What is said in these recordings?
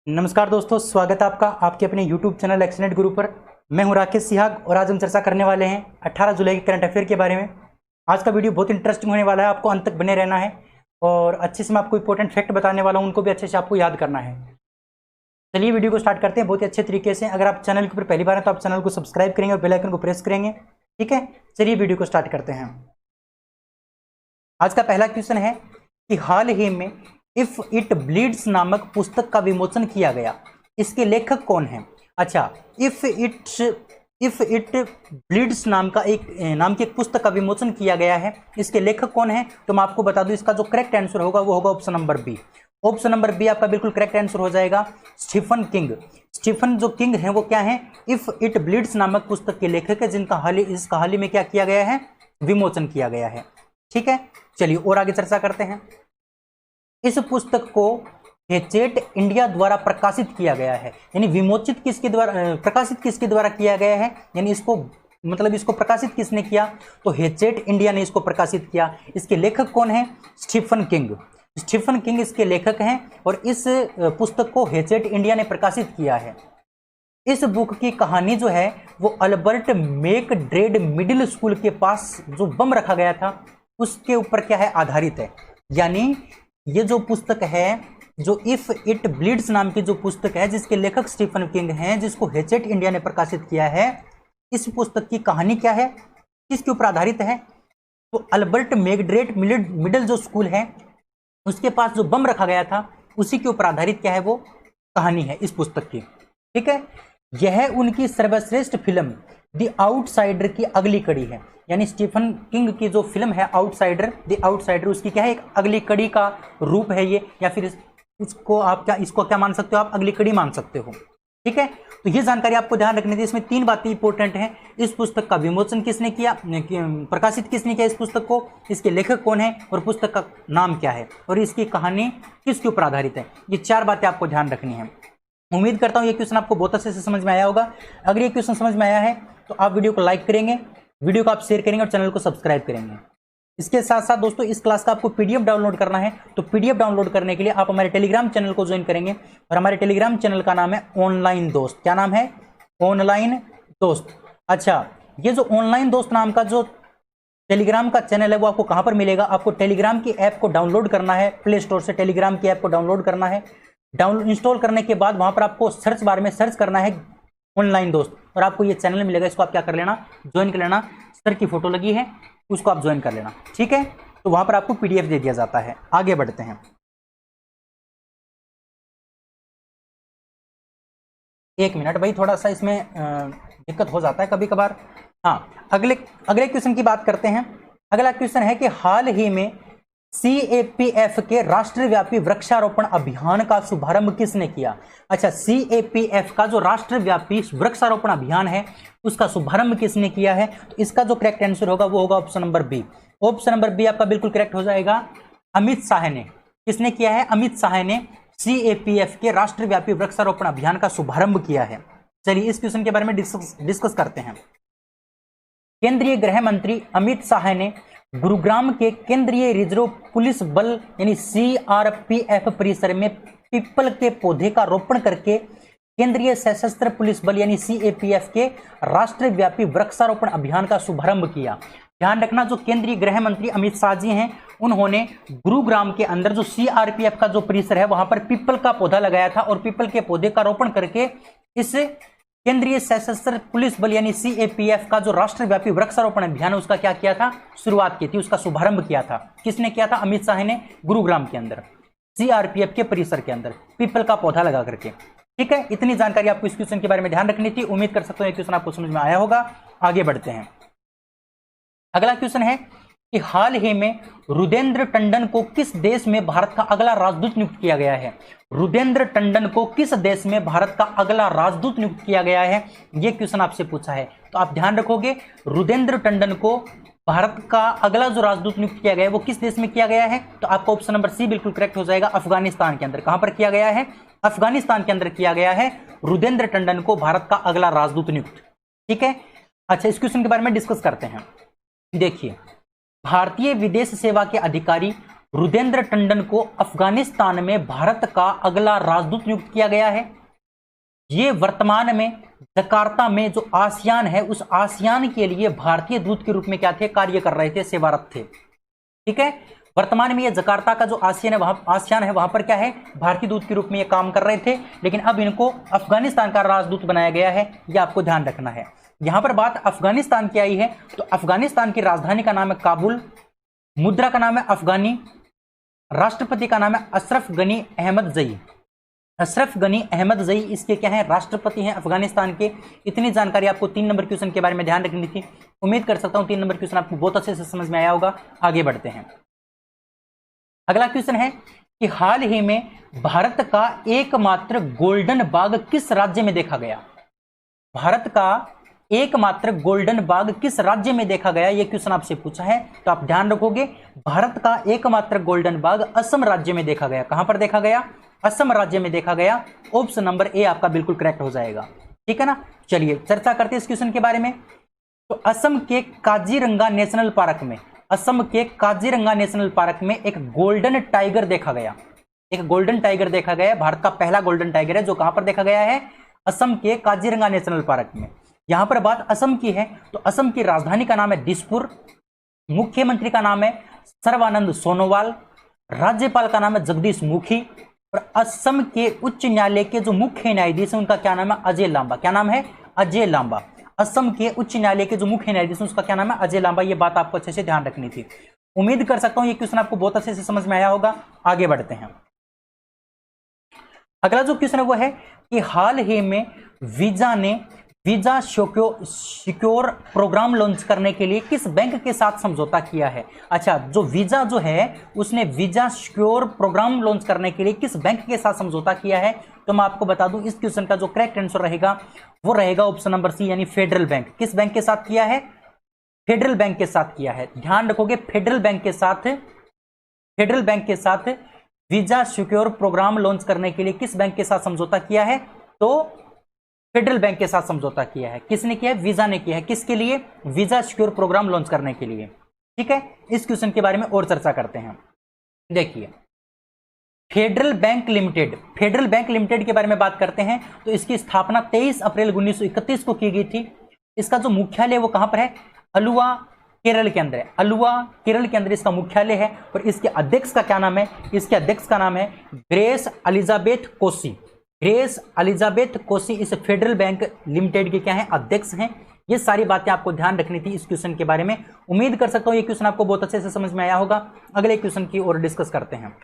नमस्कार दोस्तों, स्वागत है आपका आपके अपने YouTube चैनल एक्सनेट गुरु पर। मैं हूं राकेश सिहाग और आज हम चर्चा करने वाले हैं 18 जुलाई के करंट अफेयर के बारे में। आज का वीडियो बहुत इंटरेस्टिंग होने वाला है, आपको अंत तक बने रहना है और अच्छे से मैं आपको इंपॉर्टेंट फैक्ट बताने वाला हूं, उनको भी अच्छे से आपको याद करना है। चलिए वीडियो को स्टार्ट करते हैं बहुत ही अच्छे तरीके से। अगर आप चैनल के ऊपर पहली बार हैं तो आप चैनल को सब्सक्राइब करेंगे और बेल आइकन को प्रेस करेंगे, ठीक है। चलिए वीडियो को स्टार्ट करते हैं। आज का पहला क्वेश्चन है कि हाल ही में इफ इट ब्लीड्स नामक पुस्तक का विमोचन किया गया, इसके लेखक कौन है? अच्छा, इफ इट ब्लीड्स नाम की एक पुस्तक का विमोचन किया गया है, इसके लेखक कौन है? तो मैं आपको बता दूं, इसका जो करेक्ट आंसर होगा वो होगा option number B. Option number B आपका बिल्कुल करेक्ट आंसर हो जाएगा, स्टीफन किंग। स्टीफन जो किंग है वो क्या है? इफ इट ब्लीड्स नामक पुस्तक के लेखक है, जिनका हाल ही में क्या किया गया है? विमोचन किया गया है, ठीक है। चलिए और आगे चर्चा करते हैं। इस पुस्तक को हेचेट इंडिया द्वारा प्रकाशित किया गया है, यानी विमोचित किसके द्वारा, प्रकाशित किसके द्वारा किया गया है, यानी इसको प्रकाशित किसने किया? तो हेचेट इंडिया ने इसको प्रकाशित किया। इसके लेखक कौन है? Stephen King. स्टीफन किंग इसके लेखक हैं और इस पुस्तक को हेचेट इंडिया ने प्रकाशित किया है। इस बुक की कहानी जो है वो अल्बर्ट मेकडरेड मिडिल स्कूल के पास जो बम रखा गया था उसके ऊपर क्या है? आधारित है। यानी ये जो पुस्तक है, जो इफ इट ब्लीड्स नाम की जो पुस्तक है, जिसके लेखक स्टीफन किंग हैं, जिसको हेचेट इंडिया ने प्रकाशित किया है, इस पुस्तक की कहानी क्या है, किसके ऊपर आधारित है? तो अल्बर्ट मेकडरेड मिडिल जो स्कूल है उसके पास जो बम रखा गया था उसी के ऊपर आधारित क्या है? वो कहानी है इस पुस्तक की, ठीक है। यह उनकी सर्वश्रेष्ठ फिल्म द आउटसाइडर की अगली कड़ी है, यानी स्टीफन किंग की जो फिल्म है द आउटसाइडर, उसकी क्या है? एक अगली कड़ी का रूप है ये, या फिर इसको क्या मान सकते हो आप? अगली कड़ी मान सकते हो, ठीक है। तो ये जानकारी आपको ध्यान रखनी थी। इसमें तीन बातें इंपॉर्टेंट हैं। इस पुस्तक का विमोचन किसने किया, प्रकाशित किसने किया इस पुस्तक को, इसके लेखक कौन है और पुस्तक का नाम क्या है और इसकी कहानी किसके ऊपर आधारित है। ये चार बातें आपको ध्यान रखनी है। उम्मीद करता हूं ये क्वेश्चन आपको बहुत अच्छे से समझ में आया होगा। अगर ये क्वेश्चन समझ में आया है तो आप वीडियो को लाइक करेंगे, वीडियो को आप शेयर करेंगे और चैनल को सब्सक्राइब करेंगे। इसके साथ साथ दोस्तों, इस क्लास का आपको पीडीएफ डाउनलोड करना है, तो पीडीएफ डाउनलोड करने के लिए आप हमारे टेलीग्राम चैनल को ज्वाइन करेंगे और हमारे टेलीग्राम चैनल का नाम है ऑनलाइन दोस्त। क्या नाम है? ऑनलाइन दोस्त। अच्छा, ये जो ऑनलाइन दोस्त नाम का जो टेलीग्राम का चैनल है वो आपको कहां पर मिलेगा? आपको टेलीग्राम की ऐप को डाउनलोड करना है, प्ले स्टोर से टेलीग्राम की ऐप को डाउनलोड करना है। इंस्टॉल करने के बाद वहां पर आपको सर्च बार में सर्च करना है ऑनलाइन दोस्त और आपको ये चैनल मिलेगा। इसको आप क्या कर लेना? ज्वाइन कर लेना। सर की फोटो लगी है, उसको आप ज्वाइन कर लेना, ठीक है। तो वहां पर आपको पीडीएफ दे दिया जाता है। आगे बढ़ते हैं। एक मिनट भाई, थोड़ा सा इसमें दिक्कत हो जाता है कभी कभार। हाँ, अगले क्वेश्चन की बात करते हैं। अगला क्वेश्चन है कि हाल ही में CAPF के राष्ट्रव्यापी वृक्षारोपण अभियान का शुभारंभ किसने किया? अच्छा, CAPF का जो राष्ट्रव्यापी वृक्षारोपण अभियान है उसका शुभारंभ किसने किया है? तो इसका जो करेक्ट आंसर होगा वो होगा option number B. Option number B आपका बिल्कुल करेक्ट हो जाएगा, अमित शाह ने। किसने किया है? अमित शाह ने CAPF के राष्ट्रव्यापी वृक्षारोपण अभियान का शुभारंभ किया है। चलिए इस क्वेश्चन के बारे में डिस्कस करते हैं। केंद्रीय गृह मंत्री अमित शाह ने गुरुग्राम के केंद्रीय रिजर्व पुलिस बल यानी CRPF परिसर में पीपल के पौधे का रोपण करके केंद्रीय सशस्त्र पुलिस बल यानी CAPF के राष्ट्रव्यापी वृक्षारोपण अभियान का शुभारंभ किया। ध्यान रखना, जो केंद्रीय गृह मंत्री अमित शाह जी हैं उन्होंने गुरुग्राम के अंदर जो CRPF का जो परिसर है वहां पर पीपल का पौधा लगाया था और पीपल के पौधे का रोपण करके इस केंद्रीय सशस्त्र पुलिस बल यानी CAPF का जो राष्ट्रव्यापी वृक्षारोपण अभियान है उसका क्या किया था? शुरुआत की थी, उसका शुभारंभ किया था। किसने किया था? अमित शाह ने, गुरुग्राम के अंदर CRPF के परिसर के अंदर पीपल का पौधा लगा करके, ठीक है। इतनी जानकारी आपको इस क्वेश्चन के बारे में ध्यान रखनी थी। उम्मीद कर सकते हो ये क्वेश्चन आपको समझ में आया होगा। आगे बढ़ते हैं। अगला क्वेश्चन है कि हाल ही में रुदेंद्र टंडन को किस देश में भारत का अगला राजदूत नियुक्त किया गया है? रुदेंद्र टंडन को किस देश में भारत का अगला राजदूत नियुक्त किया गया है? यह क्वेश्चन आपसे पूछा है, तो आप ध्यान रखोगे रुदेंद्र टंडन को भारत का अगला जो राजदूत नियुक्त किया गया है वो किस देश में किया गया है? तो आपका ऑप्शन नंबर सी बिल्कुल करेक्ट हो जाएगा, अफगानिस्तान के अंदर। कहां पर किया गया है? अफगानिस्तान के अंदर किया गया है रुदेंद्र टंडन को भारत का अगला राजदूत नियुक्त, ठीक है। अच्छा, इस क्वेश्चन के बारे में डिस्कस करते हैं। देखिए, भारतीय विदेश सेवा के अधिकारी रुदेंद्र टंडन को अफगानिस्तान में भारत का अगला राजदूत नियुक्त किया गया है। ये वर्तमान में जकार्ता में जो आसियान है, उस आसियान के लिए भारतीय दूत के रूप में क्या थे, कार्य कर रहे थे, सेवारत थे। ठीक है, वर्तमान में ये जकार्ता का जो आसियान है वहां पर क्या है, भारतीय दूत के रूप में ये काम कर रहे थे, लेकिन अब इनको अफगानिस्तान का राजदूत बनाया गया है, यह आपको ध्यान रखना है। यहां पर बात अफगानिस्तान की आई है तो अफगानिस्तान की राजधानी का नाम है काबुल, मुद्रा का नाम है अफगानी, राष्ट्रपति का नाम है अशरफ गनी अहमद जई। अशरफ गनी अहमद जई इसके क्या है, राष्ट्रपति हैं अफगानिस्तान के। इतनी जानकारी आपको 3 नंबर क्वेश्चन के बारे में ध्यान रखनी थी। उम्मीद कर सकता हूं 3 नंबर क्वेश्चन आपको बहुत अच्छे से समझ में आया होगा। आगे बढ़ते हैं। अगला क्वेश्चन है कि हाल ही में भारत का एकमात्र गोल्डन बाघ किस राज्य में देखा गया। भारत का एकमात्र गोल्डन बाघ किस राज्य में देखा गया, यह क्वेश्चन आपसे पूछा है, तो आप ध्यान रखोगे। भारत का एकमात्र गोल्डन बाघ असम राज्य में देखा गया। कहां पर देखा गया, असम राज्य में देखा गया। ऑप्शन नंबर ए आपका बिल्कुल करेक्ट हो जाएगा। ठीक है ना। चलिए चर्चा करते हैं इस क्वेश्चन के बारे में। तो असम के काजीरंगा नेशनल पार्क में, असम के काजीरंगा नेशनल पार्क में एक गोल्डन टाइगर देखा गया। एक गोल्डन टाइगर देखा गया। भारत का पहला गोल्डन टाइगर है जो कहां पर देखा गया है, असम के काजीरंगा नेशनल पार्क में। यहां पर बात असम की है तो असम की राजधानी का नाम है दिसपुर, मुख्यमंत्री का नाम है सर्बानंद सोनोवाल, राज्यपाल का नाम है जगदीश मुखी, और असम के उच्च न्यायालय के जो मुख्य न्यायाधीश हैं उनका क्या नाम है, अजय लांबा। क्या नाम है, अजय लांबा। असम के उच्च न्यायालय के जो मुख्य न्यायाधीश हैं उसका क्या नाम है, अजय लांबा। ये बात आपको अच्छे से ध्यान रखनी थी। उम्मीद कर सकता हूं ये क्वेश्चन आपको बहुत अच्छे से समझ में आया होगा। आगे बढ़ते हैं। अगला जो क्वेश्चन है वो है कि हाल ही में वीजा ने वीजा सिक्योर प्रोग्राम लॉन्च करने के लिए किस बैंक के साथ समझौता किया है। अच्छा, जो वीजा जो है उसने वीजा सिक्योर प्रोग्राम लॉन्च करने के लिए किस बैंक के साथ समझौता किया है, तो मैं आपको बता दूं इस क्वेश्चन का जो करेक्ट आंसर रहेगा वो रहेगा ऑप्शन नंबर सी, यानी फेडरल बैंक। किस बैंक के साथ किया है, फेडरल बैंक के साथ किया है। ध्यान रखोगे, फेडरल बैंक के साथ, फेडरल बैंक के साथ वीजा सिक्योर प्रोग्राम लॉन्च करने के लिए किस बैंक के साथ समझौता किया है, तो फेडरल बैंक के साथ समझौता किया है। किसने किया है, वीजा ने किया है। किसके लिए, वीजा सिक्योर प्रोग्राम लॉन्च करने के लिए। ठीक है, इस क्वेश्चन के बारे में और चर्चा करते हैं। देखिए, federal bank limited, federal bank limited के बारे में बात करते हैं तो इसकी स्थापना 23 अप्रैल 1931 को की गई थी। इसका जो मुख्यालय वो कहां पर है, अलुवा केरल के अंदर है। अलुवा केरल के अंदर इसका मुख्यालय है। और इसके अध्यक्ष का क्या नाम है, इसके अध्यक्ष का नाम है grace Elizabeth Kosi. Grace Elizabeth Kosi इस फेडरल बैंक लिमिटेड के क्या है, अध्यक्ष हैं। ये सारी बातें आपको ध्यान रखनी थी इस क्वेश्चन के बारे में। उम्मीद कर सकता हूं ये क्वेश्चन आपको बहुत अच्छे से समझ में आया होगा। अगले क्वेश्चन की ओर डिस्कस करते हैं।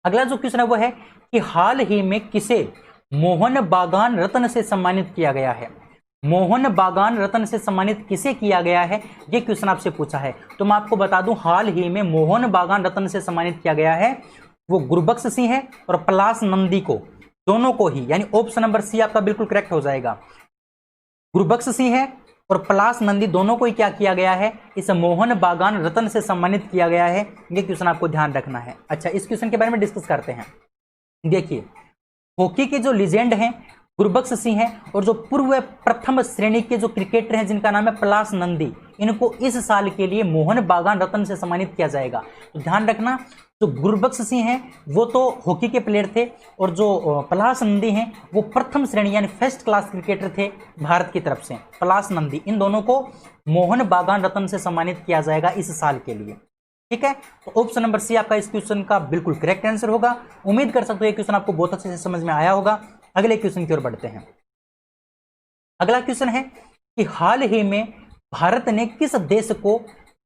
अगला जो क्वेश्चन है वो है कि हाल ही में किसे मोहन बागान रत्न से सम्मानित किया गया है। मोहन बागान रत्न से सम्मानित किसे किया गया है, ये क्वेश्चन आपसे पूछा है। तो मैं आपको बता दूं हाल ही में मोहन बागान रत्न से सम्मानित किया गया है वो गुरबख्श सिंह है और पलाश नंदी को, दोनों को ही, यानी ऑप्शन नंबर सी आपका बिल्कुल करेक्ट हो जाएगा। गुरबख्श सिंह है और पलाश नंदी दोनों को ही क्या किया गया है, इस मोहन बागान रत्न से सम्मानित किया गया है। ये क्वेश्चन आपको ध्यान रखना है। अच्छा, इस क्वेश्चन के बारे में डिस्कस करते हैं। देखिए, हॉकी के जो लीजेंड हैं गुरबख्श सिंह है और जो पूर्व प्रथम श्रेणी के जो क्रिकेटर हैं जिनका नाम है पलाश नंदी, इनको इस साल के लिए मोहन बागान रत्न से सम्मानित किया जाएगा। तो ध्यान रखना, जो गुरबख्श सिंह हैं वो तो हॉकी के प्लेयर थे और जो पलाश नंदी हैं वो प्रथम श्रेणी यानी फर्स्ट क्लास क्रिकेटर थे भारत की तरफ से। पलाश नंदी, इन दोनों को मोहन बागान रत्न से सम्मानित किया जाएगा इस साल के लिए। ठीक है, तो ऑप्शन नंबर सी आपका इस क्वेश्चन का बिल्कुल करेक्ट आंसर होगा। उम्मीद कर सकते हो ये क्वेश्चन आपको बहुत अच्छे से समझ में आया होगा। अगले क्वेश्चन की ओर बढ़ते हैं। अगला क्वेश्चन है कि हाल ही में भारत ने किस देश को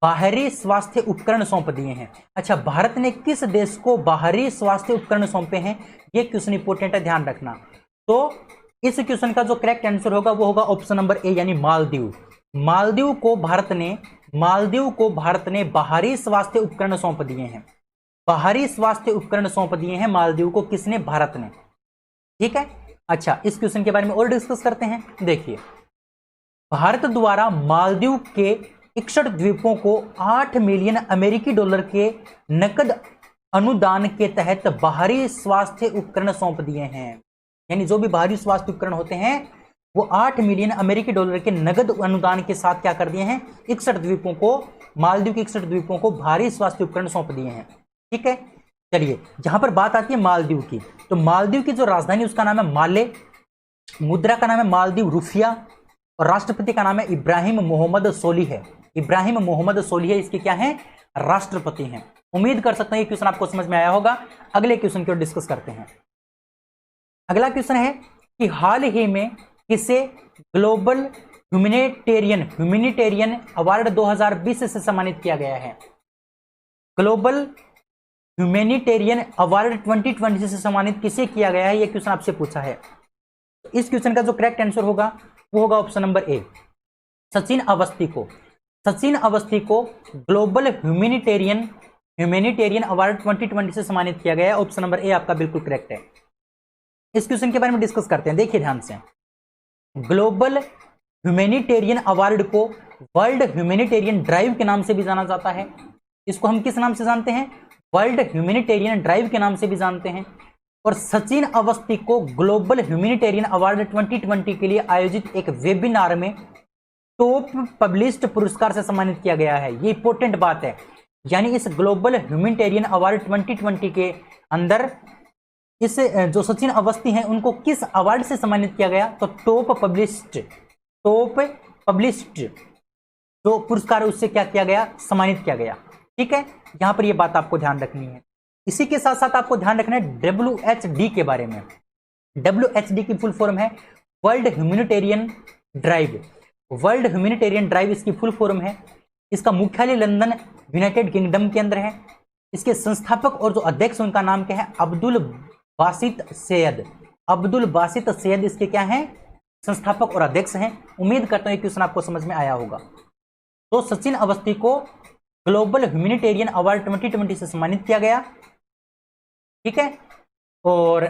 बाहरी स्वास्थ्य उपकरण सौंप दिए हैं। अच्छा, भारत ने किस देश को बाहरी स्वास्थ्य उपकरण सौंपे हैं, ये क्वेश्चन इंपोर्टेंट है, ध्यान रखना। तो इस क्वेश्चन का जो करेक्ट आंसर होगा वो होगा ऑप्शन नंबर ए, यानी मालदीव। मालदीव को भारत ने बाहरी स्वास्थ्य उपकरण सौंप दिए हैं। बाहरी स्वास्थ्य उपकरण सौंप दिए हैं मालदीव को, किसने, भारत ने। ठीक है, अच्छा, इस क्वेश्चन के बारे में और डिस्कस करते हैं। देखिए, भारत द्वारा मालदीव के 61 द्वीपों को 8 मिलियन अमेरिकी डॉलर के नकद अनुदान के तहत बाहरी स्वास्थ्य उपकरण सौंप दिए हैं। यानी जो भी बाहरी स्वास्थ्य उपकरण होते हैं वो 8 मिलियन अमेरिकी डॉलर के नगद अनुदान के साथ क्या कर दिए हैं, 61 द्वीपों को मालदीव के 61 द्वीपों को भारी स्वास्थ्य उपकरण सौंप दिए हैं। ठीक है, चलिए जहां पर बात आती है मालदीव की, तो मालदीव की जो राजधानी उसका नाम है माले, मुद्रा का नाम है मालदीव रुफिया, और राष्ट्रपति का नाम है इब्राहिम मोहम्मद सोली है। इब्राहिम मोहम्मद सोली है, इसके क्या है, राष्ट्रपति हैं। उम्मीद कर सकते हैं ये क्वेश्चन आपको समझ में आया होगा। अगले क्वेश्चन की ओर डिस्कस करते हैं। अगला क्वेश्चन है कि हाल ही में किसे ग्लोबल ह्यूमैनिटेरियन अवार्ड 2020 से सम्मानित किया गया है? ग्लोबल ह्यूमैनिटेरियन अवार्ड 2020 से सम्मानित किसे किया गया है, यह क्वेश्चन आपसे पूछा है। इस क्वेश्चन का जो करेक्ट आंसर होगा वो होगा option number A, Sachin Awasthi को। सचिन अवस्थी को ग्लोबल ह्यूमैनिटेरियन अवार्ड 2020 से सम्मानित किया गया है। ऑप्शन नंबर ए आपका बिल्कुल करेक्ट है। इस क्वेश्चन के बारे में डिस्कस करते हैं, देखिए ध्यान से। ग्लोबल ह्यूमैनिटेरियन अवार्ड को वर्ल्ड ह्यूमैनिटेरियन ड्राइव के नाम से भी जाना जाता है। इसको हम किस नाम से जानते हैं? वर्ल्ड ह्यूमैनिटेरियन ड्राइव के नाम से भी जानते हैं। और सचिन अवस्थी को ग्लोबल ह्यूमैनिटेरियन अवार्ड 2020 के लिए आयोजित एक वेबिनार में टॉप पब्लिश्ड पुरस्कार से सम्मानित किया गया है। ये इंपॉर्टेंट बात है, यानी इस ग्लोबल ह्यूमैनिटेरियन अवार्ड 2020 के अंदर इस जो सचिन अवस्थी हैं उनको किस अवार्ड से सम्मानित किया गया? तो टॉप पब्लिश्ड जो पुरस्कार उससे क्या किया गया? सम्मानित किया गया। ठीक है, यहां पर यह बात आपको ध्यान रखनी है। इसी के साथ साथ आपको ध्यान रखना है WHD के बारे में। WHD की फुल फॉर्म है world humanitarian drive. World humanitarian drive इसकी फुल फॉर्म है। इसका मुख्यालय लंदन यूनाइटेड किंगडम के अंदर है। इसके संस्थापक और जो अध्यक्ष उनका नाम क्या है? अब्दुल बासित सैयद। अब्दुल बासित सैयद इसके क्या हैं? संस्थापक और अध्यक्ष हैं। उम्मीद करता हूं ये क्वेश्चन आपको समझ में आया होगा। तो सचिन अवस्थी को ग्लोबल ह्यूमैनिटेरियन अवार्ड 2020 से सम्मानित किया गया। ठीक है, और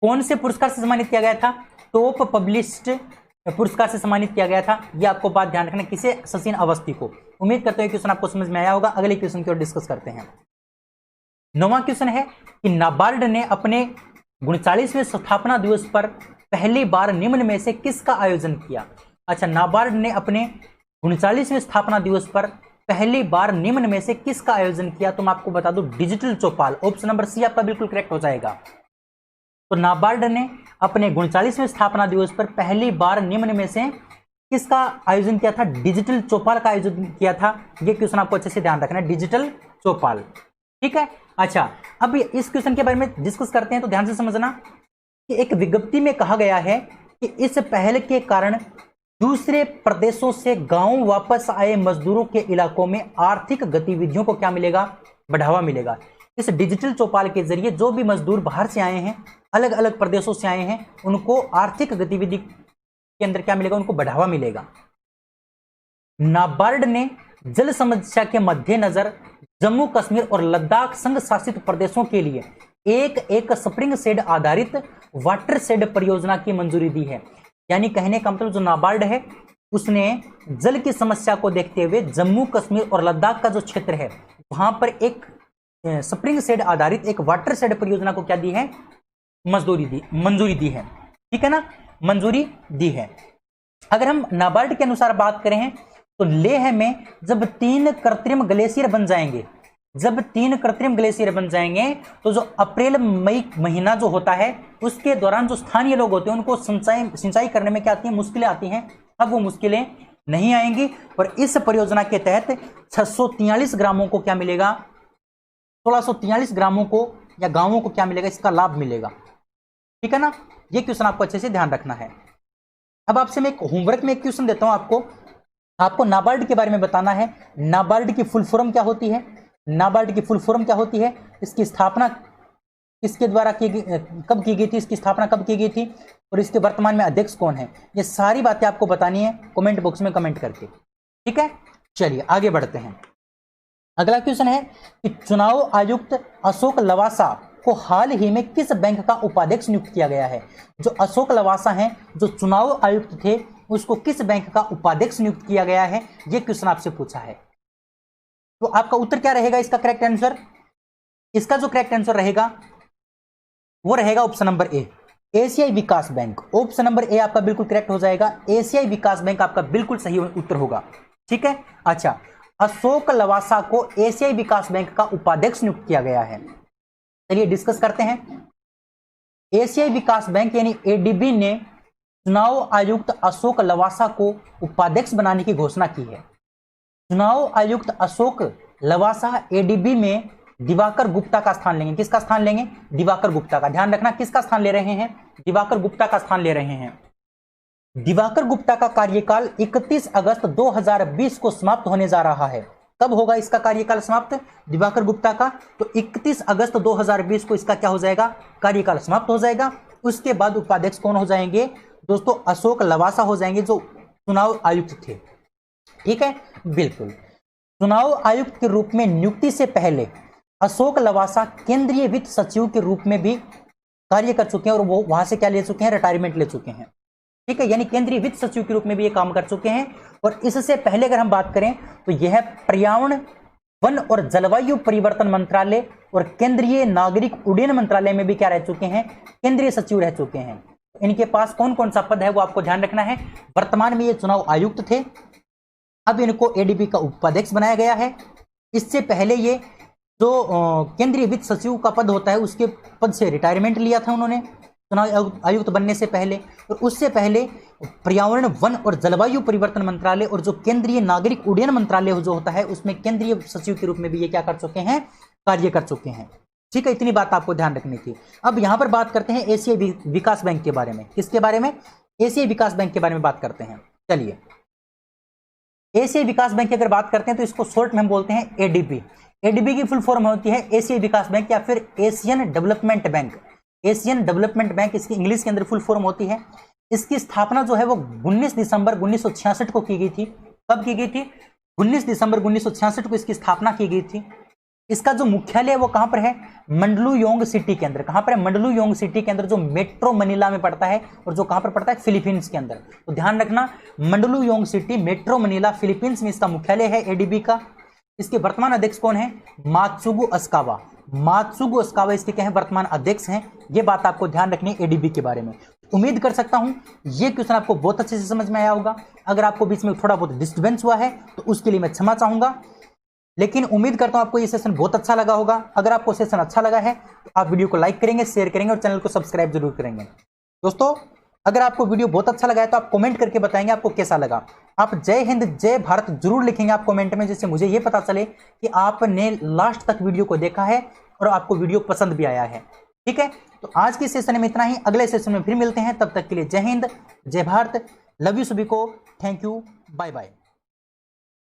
कौन से पुरस्कार से सम्मानित किया गया था? टॉप पब्लिश्ड पुरस्कार से सम्मानित किया गया था। यह आपको बात ध्यान रखना, किसे? सचिन अवस्थी को। उम्मीद करते हैं क्वेश्चन आपको समझ में आया होगा। अगले क्वेश्चन की ओर डिस्कस करते हैं। 9वां क्वेश्चन है कि नाबार्ड ने अपने 39वें स्थापना दिवस पर पहली बार निम्न में से किसका आयोजन किया? अच्छा, नाबार्ड ने अपने 39वें स्थापना दिवस पर पहली बार निम्न में से किसका आयोजन किया? तो मैं आपको बता दूं, डिजिटल चौपाल। ऑप्शन नंबर सी आपका बिल्कुल करेक्ट हो जाएगा। तो नाबार्ड ने अपने 39वें स्थापना दिवस पर पहली बार निम्न में से किसका आयोजन किया था? डिजिटल चौपाल का आयोजन किया था। यह क्वेश्चन आपको अच्छे से ध्यान रखना है, डिजिटल चौपाल। ठीक है, अच्छा अब इस क्वेश्चन के बारे में डिस्कस करते हैं। तो ध्यान से समझना कि एक विज्ञप्ति में कहा गया है कि इस पहल के कारण दूसरे प्रदेशों से गांव वापस आए मजदूरों के इलाकों में आर्थिक गतिविधियों को क्या मिलेगा? बढ़ावा मिलेगा। इस डिजिटल चौपाल के जरिए जो भी मजदूर बाहर से आए हैं, अलग अलग प्रदेशों से आए हैं, उनको आर्थिक गतिविधि के अंदर क्या मिलेगा? उनको बढ़ावा मिलेगा। नाबार्ड ने जल समस्या के मद्देनजर जम्मू कश्मीर और लद्दाख संघ शासित प्रदेशों के लिए एक स्प्रिंग सेड आधारित वाटर सेड परियोजना की मंजूरी दी है। यानी कहने का मतलब जो नाबार्ड है उसने जल की समस्या को देखते हुए जम्मू कश्मीर और लद्दाख का जो क्षेत्र है वहां पर एक स्प्रिंग सेड आधारित एक वाटर सेड परियोजना को क्या दी है? मंजूरी दी है। ठीक है ना, मंजूरी दी है। अगर हम नाबार्ड के अनुसार बात करें तो लेह में जब 3 कृत्रिम ग्लेशियर बन जाएंगे, तो जो अप्रैल मई महीना जो होता है उसके दौरान जो स्थानीय लोग होते हैं उनको सिंचाई करने में क्या आती है? मुश्किलें आती हैं। अब वो मुश्किलें नहीं आएंगी और इस परियोजना के तहत 643 ग्रामों को क्या मिलेगा? 1643 ग्रामों को या गांवों को क्या मिलेगा? इसका लाभ मिलेगा। ठीक है ना, ये क्वेश्चन आपको अच्छे से ध्यान रखना है। अब आपसे मैं एक होमवर्क में एक क्वेश्चन देता हूं आपको नाबार्ड के बारे में बताना है। नाबार्ड की फुल फॉर्म क्या होती है? नाबार्ड की फुल फॉर्म क्या होती है? इसकी स्थापना किसके द्वारा कब की गई थी? इसकी स्थापना कब की गई थी? और इसके वर्तमान में अध्यक्ष कौन है? ये सारी बातें आपको बतानी है कमेंट बॉक्स में कमेंट करके। ठीक है, चलिए आगे बढ़ते हैं। अगला क्वेश्चन है कि चुनाव आयुक्त अशोक लवासा को हाल ही में किस बैंक का उपाध्यक्ष नियुक्त किया गया है? जो अशोक लवासा हैं, जो चुनाव आयुक्त थे, उसको किस बैंक का उपाध्यक्ष नियुक्त किया गया है? यह क्वेश्चन आपसे पूछा है। तो आपका उत्तर क्या रहेगा? इसका करेक्ट आंसर, इसका जो करेक्ट आंसर रहेगा वो रहेगा ऑप्शन नंबर ए, एशियाई विकास बैंक। ऑप्शन नंबर ए आपका बिल्कुल करेक्ट हो जाएगा। एशियाई विकास बैंक आपका बिल्कुल सही उत्तर होगा। ठीक है। अच्छा, अशोक लवासा को एशियाई विकास बैंक का उपाध्यक्ष नियुक्त किया गया है। चलिए डिस्कस करते हैं। एशियाई विकास बैंक यानी एडीबी ने चुनाव आयुक्त अशोक लवासा को उपाध्यक्ष बनाने की घोषणा की है। चुनाव आयुक्त अशोक लवासा एडीबी में दिवाकर गुप्ता का स्थान लेंगे। किसका स्थान लेंगे? दिवाकर गुप्ता का। ध्यान रखना, किसका स्थान ले रहे हैं? दिवाकर गुप्ता का स्थान ले रहे हैं। दिवाकर गुप्ता का कार्यकाल 31 अगस्त 2020 को समाप्त होने जा रहा है। कब होगा इसका कार्यकाल समाप्त दिवाकर गुप्ता का? तो 31 अगस्त 2020 को इसका क्या हो जाएगा? कार्यकाल समाप्त हो जाएगा। उसके बाद उपाध्यक्ष कौन हो जाएंगे दोस्तों? अशोक लवासा हो जाएंगे, जो चुनाव आयुक्त थे। ठीक है, बिल्कुल। चुनाव आयुक्त के रूप में नियुक्ति से पहले अशोक लवासा केंद्रीय वित्त सचिव के रूप में भी कार्य कर चुके हैं और वो वहां से क्या ले चुके हैं? रिटायरमेंट ले चुके हैं। ठीक है, यानी केंद्रीय वित्त सचिव के रूप में भी ये काम कर चुके हैं। और इससे पहले अगर हम बात करें तो यह पर्यावरण, वन और जलवायु परिवर्तन मंत्रालय और केंद्रीय नागरिक उड्डयन मंत्रालय में भी क्या रह चुके हैं? केंद्रीय सचिव रह चुके हैं। इनके पास कौन कौन सा पद है वो आपको ध्यान रखना है। वर्तमान में ये चुनाव आयुक्त थे, अब इनको एडीबी का उपाध्यक्ष बनाया गया है। इससे पहले ये जो केंद्रीय वित्त सचिव का पद होता है उसके पद से रिटायरमेंट लिया था उन्होंने चुनाव आयुक्त बनने से पहले। और उससे पहले पर्यावरण, वन और जलवायु परिवर्तन मंत्रालय और जो केंद्रीय नागरिक उड्डयन मंत्रालय जो होता है उसमें केंद्रीय सचिव के रूप में भी ये क्या कर चुके हैं? कार्य कर चुके हैं। ठीक है, इतनी बात आपको ध्यान रखनी थी। अब यहां पर बात करते हैं एशियाई विकास बैंक के बारे में। किसके बारे में? एशियाई विकास बैंक के बारे में बात करते हैं। चलिए, एशियाई विकास बैंक की अगर बात करते हैं तो इसको शॉर्ट में हम बोलते हैं एडीबी। एडीबी की फुल फॉर्म होती है एशियाई विकास बैंक या फिर Asian development bank. Asian development bank इसकी इंग्लिश के अंदर फुल फॉर्म होती है। इसकी स्थापना जो है वो 19 दिसंबर 1966 को की गई थी। कब की गई थी? 19 दिसंबर 1966 को इसकी स्थापना की गई थी। इसका जो मुख्यालय है वो कहां पर है? मंडलुयोंग सिटी के अंदर। कहां पर है? मंडलुयोंग सिटी के अंदर, जो मेट्रो मनीला में पड़ता है और जो कहां पर पड़ता है? फिलीपींस के अंदर। तो ध्यान रखना, मंडलुयोंग सिटी, मेट्रो मनीला, फिलीपींस में इसका मुख्यालय है एडीबी का। इसके वर्तमान अध्यक्ष कौन है? मात्सुगु अस्कावा। मात्सुगु अस्कावा इसके क्या है? वर्तमान अध्यक्ष हैं। ये बात आपको ध्यान रखनी है एडीबी के बारे में। उम्मीद कर सकता हूं ये क्वेश्चन आपको बहुत अच्छे से समझ में आया होगा। अगर आपको बीच में थोड़ा बहुत डिस्टर्बेंस हुआ है तो उसके लिए मैं क्षमा चाहूंगा, लेकिन उम्मीद करता हूं आपको ये सेशन बहुत अच्छा लगा होगा। अगर आपको सेशन अच्छा लगा है तो आप वीडियो को लाइक करेंगे, शेयर करेंगे और चैनल को सब्सक्राइब जरूर करेंगे। दोस्तों, अगर आपको वीडियो बहुत अच्छा लगा है तो आप कमेंट करके बताएंगे आपको कैसा लगा। आप जय हिंद जय भारत जरूर लिखेंगे आप कमेंट में, जिससे मुझे ये पता चले कि आपने लास्ट तक वीडियो को देखा है और आपको वीडियो पसंद भी आया है। ठीक है, तो आज के सेशन में इतना ही। अगले सेशन में फिर मिलते हैं, तब तक के लिए जय हिंद जय भारत। लव यू सभी को। Thank you, bye bye.